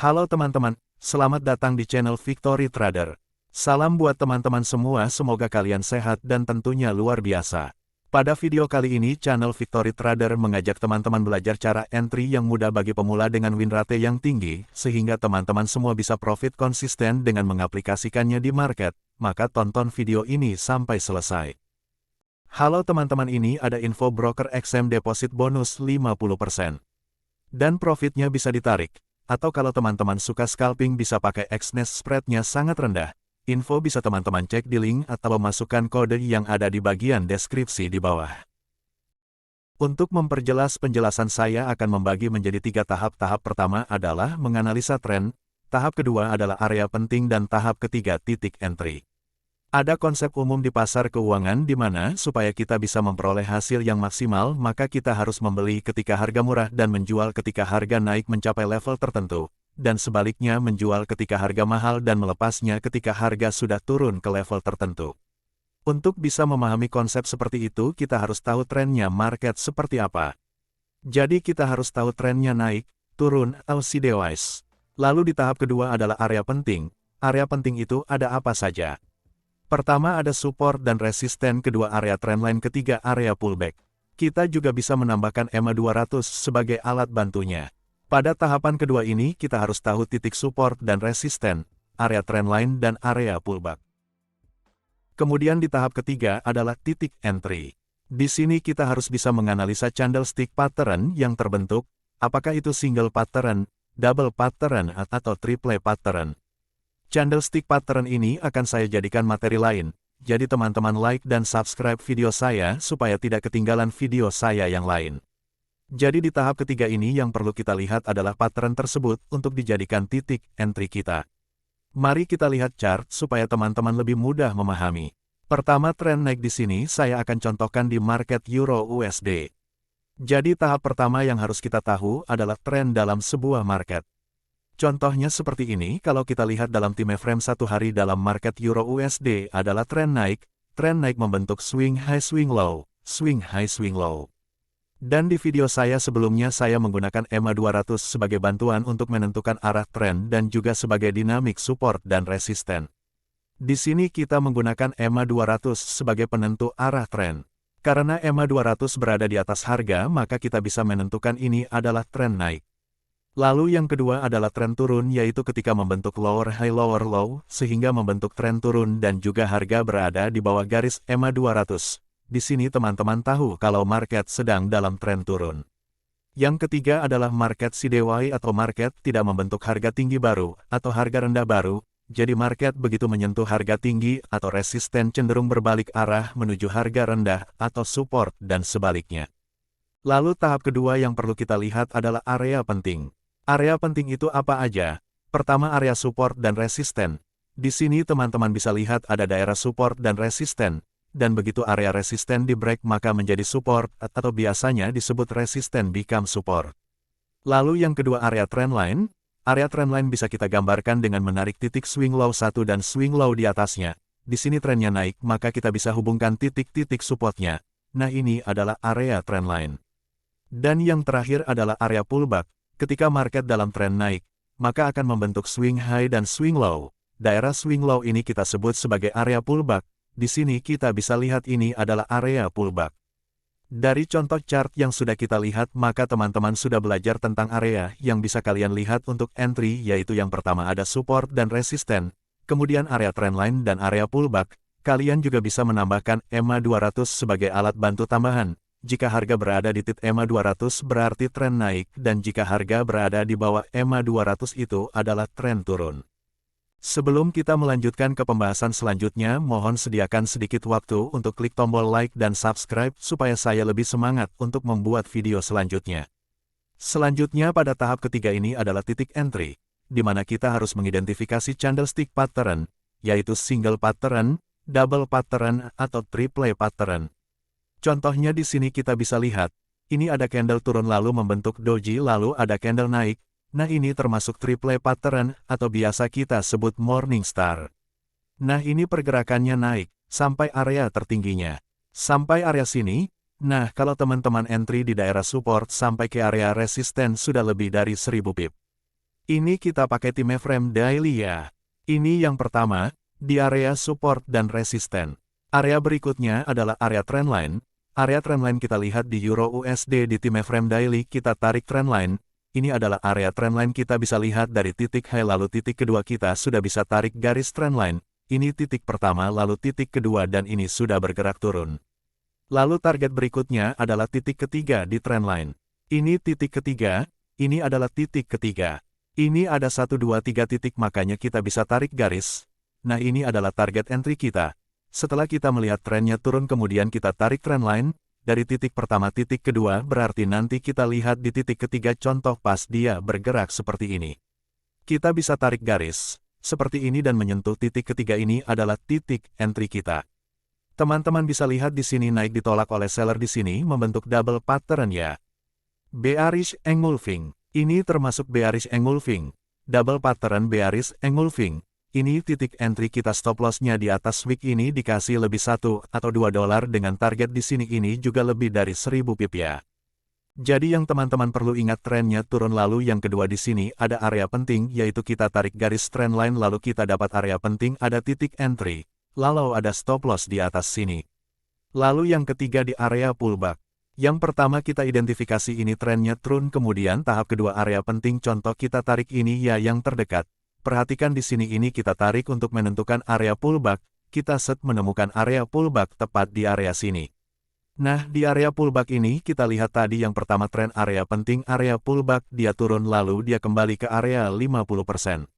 Halo teman-teman, selamat datang di channel Victory Trader. Salam buat teman-teman semua, semoga kalian sehat dan tentunya luar biasa. Pada video kali ini channel Victory Trader mengajak teman-teman belajar cara entry yang mudah bagi pemula dengan win rate yang tinggi, sehingga teman-teman semua bisa profit konsisten dengan mengaplikasikannya di market, maka tonton video ini sampai selesai. Halo teman-teman, ini ada info broker XM deposit bonus 50%. Dan profitnya bisa ditarik. Atau kalau teman-teman suka scalping bisa pakai X-Nest, spreadnya sangat rendah. Info bisa teman-teman cek di link atau masukkan kode yang ada di bagian deskripsi di bawah. Untuk memperjelas penjelasan saya akan membagi menjadi 3 tahap. Tahap pertama adalah menganalisa tren, tahap kedua adalah area penting dan tahap ketiga titik entry. Ada konsep umum di pasar keuangan di mana supaya kita bisa memperoleh hasil yang maksimal maka kita harus membeli ketika harga murah dan menjual ketika harga naik mencapai level tertentu, dan sebaliknya menjual ketika harga mahal dan melepasnya ketika harga sudah turun ke level tertentu. Untuk bisa memahami konsep seperti itu kita harus tahu trennya market seperti apa. Jadi kita harus tahu trennya naik, turun, atau sideways. Lalu di tahap kedua adalah area penting. Area penting itu ada apa saja? Pertama ada support dan resisten, kedua area trendline, ketiga area pullback. Kita juga bisa menambahkan EMA 200 sebagai alat bantunya. Pada tahapan kedua ini kita harus tahu titik support dan resisten, area trendline dan area pullback. Kemudian di tahap ketiga adalah titik entry. Di sini kita harus bisa menganalisa candlestick pattern yang terbentuk, apakah itu single pattern, double pattern, atau triple pattern. Candlestick pattern ini akan saya jadikan materi lain, jadi teman-teman like dan subscribe video saya supaya tidak ketinggalan video saya yang lain. Jadi di tahap ketiga ini yang perlu kita lihat adalah pattern tersebut untuk dijadikan titik entry kita. Mari kita lihat chart supaya teman-teman lebih mudah memahami. Pertama, tren naik di sini saya akan contohkan di market Euro USD. Jadi tahap pertama yang harus kita tahu adalah tren dalam sebuah market. Contohnya seperti ini, kalau kita lihat dalam time frame 1 hari dalam market Euro USD adalah tren naik membentuk swing high swing low, swing high swing low. Dan di video saya sebelumnya saya menggunakan EMA 200 sebagai bantuan untuk menentukan arah tren dan juga sebagai dinamik support dan resisten. Di sini kita menggunakan EMA 200 sebagai penentu arah tren. Karena EMA 200 berada di atas harga maka kita bisa menentukan ini adalah tren naik. Lalu yang kedua adalah tren turun, yaitu ketika membentuk lower high lower low, sehingga membentuk tren turun dan juga harga berada di bawah garis EMA 200. Di sini teman-teman tahu kalau market sedang dalam tren turun. Yang ketiga adalah market sideways atau market tidak membentuk harga tinggi baru atau harga rendah baru, jadi market begitu menyentuh harga tinggi atau resisten cenderung berbalik arah menuju harga rendah atau support dan sebaliknya. Lalu tahap kedua yang perlu kita lihat adalah area penting. Area penting itu apa aja? Pertama area support dan resisten. Di sini teman-teman bisa lihat ada daerah support dan resisten, dan begitu area resisten di break maka menjadi support, atau biasanya disebut resisten become support. Lalu yang kedua area trendline. Area trendline bisa kita gambarkan dengan menarik titik swing low 1 dan swing low di atasnya. Di sini trennya naik maka kita bisa hubungkan titik-titik supportnya. Nah ini adalah area trendline. Dan yang terakhir adalah area pullback. Ketika market dalam tren naik, maka akan membentuk swing high dan swing low. Daerah swing low ini kita sebut sebagai area pullback. Di sini kita bisa lihat ini adalah area pullback. Dari contoh chart yang sudah kita lihat, maka teman-teman sudah belajar tentang area yang bisa kalian lihat untuk entry, yaitu yang pertama ada support dan resisten, kemudian area trendline dan area pullback. Kalian juga bisa menambahkan EMA 200 sebagai alat bantu tambahan. Jika harga berada di titik EMA 200 berarti tren naik, dan jika harga berada di bawah EMA 200 itu adalah tren turun. Sebelum kita melanjutkan ke pembahasan selanjutnya, mohon sediakan sedikit waktu untuk klik tombol like dan subscribe supaya saya lebih semangat untuk membuat video selanjutnya. Selanjutnya pada tahap ketiga ini adalah titik entry, di mana kita harus mengidentifikasi candlestick pattern, yaitu single pattern, double pattern, atau triple pattern. Contohnya di sini kita bisa lihat, ini ada candle turun lalu membentuk doji lalu ada candle naik, nah ini termasuk triple pattern atau biasa kita sebut morning star. Nah ini pergerakannya naik, sampai area tertingginya. Sampai area sini, nah kalau teman-teman entry di daerah support sampai ke area resisten sudah lebih dari 1000 pip. Ini kita pakai time frame daily ya. Ini yang pertama, di area support dan resisten. Area berikutnya adalah area trendline. Area trendline kita lihat di Euro USD di time frame daily, kita tarik trendline. Ini adalah area trendline, kita bisa lihat dari titik high lalu titik kedua kita sudah bisa tarik garis trendline. Ini titik pertama lalu titik kedua dan ini sudah bergerak turun. Lalu target berikutnya adalah titik ketiga di trendline. Ini titik ketiga, ini adalah titik ketiga. Ini ada 1, 2, 3 titik, makanya kita bisa tarik garis. Nah, ini adalah target entry kita. Setelah kita melihat trennya turun kemudian kita tarik trendline, dari titik pertama titik kedua berarti nanti kita lihat di titik ketiga contoh pas dia bergerak seperti ini. Kita bisa tarik garis, seperti ini dan menyentuh titik ketiga, ini adalah titik entry kita. Teman-teman bisa lihat di sini naik ditolak oleh seller di sini membentuk double pattern ya. Bearish engulfing. Ini termasuk bearish engulfing. Double pattern bearish engulfing. Ini titik entry kita, stop loss-nya di atas wick ini dikasih lebih 1 atau 2 dolar dengan target di sini ini juga lebih dari 1000 pip ya. Jadi yang teman-teman perlu ingat, trennya turun lalu yang kedua di sini ada area penting yaitu kita tarik garis trendline lalu kita dapat area penting ada titik entry. Lalu ada stop loss di atas sini. Lalu yang ketiga di area pullback. Yang pertama kita identifikasi ini trennya turun kemudian tahap kedua area penting contoh kita tarik ini ya yang terdekat. Perhatikan di sini ini kita tarik untuk menentukan area pullback. Kita set menemukan area pullback tepat di area sini. Nah di area pullback ini kita lihat tadi yang pertama tren area penting area pullback dia turun lalu dia kembali ke area 50%.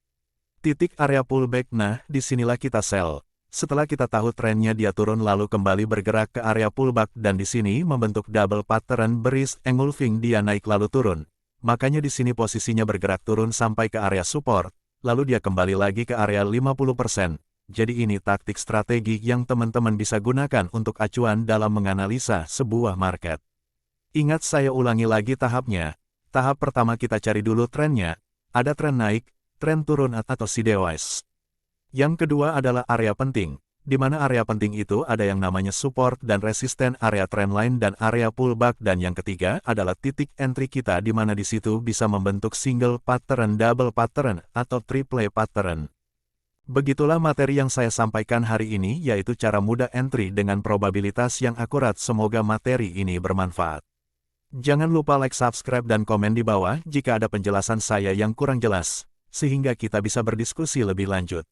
Titik area pullback, nah disinilah kita sell. Setelah kita tahu trennya dia turun lalu kembali bergerak ke area pullback dan di sini membentuk double pattern bearish engulfing, dia naik lalu turun. Makanya di sini posisinya bergerak turun sampai ke area support, lalu dia kembali lagi ke area 50%. Jadi ini taktik strategi yang teman-teman bisa gunakan untuk acuan dalam menganalisa sebuah market. Ingat saya ulangi lagi tahapnya. Tahap pertama kita cari dulu trennya, ada tren naik, tren turun atau sideways. Yang kedua adalah area penting, di mana area penting itu ada yang namanya support dan resisten, area trendline dan area pullback, dan yang ketiga adalah titik entry kita di mana di situ bisa membentuk single pattern, double pattern atau triple pattern. Begitulah materi yang saya sampaikan hari ini yaitu cara mudah entry dengan probabilitas yang akurat. Semoga materi ini bermanfaat. Jangan lupa like, subscribe dan komen di bawah jika ada penjelasan saya yang kurang jelas, sehingga kita bisa berdiskusi lebih lanjut.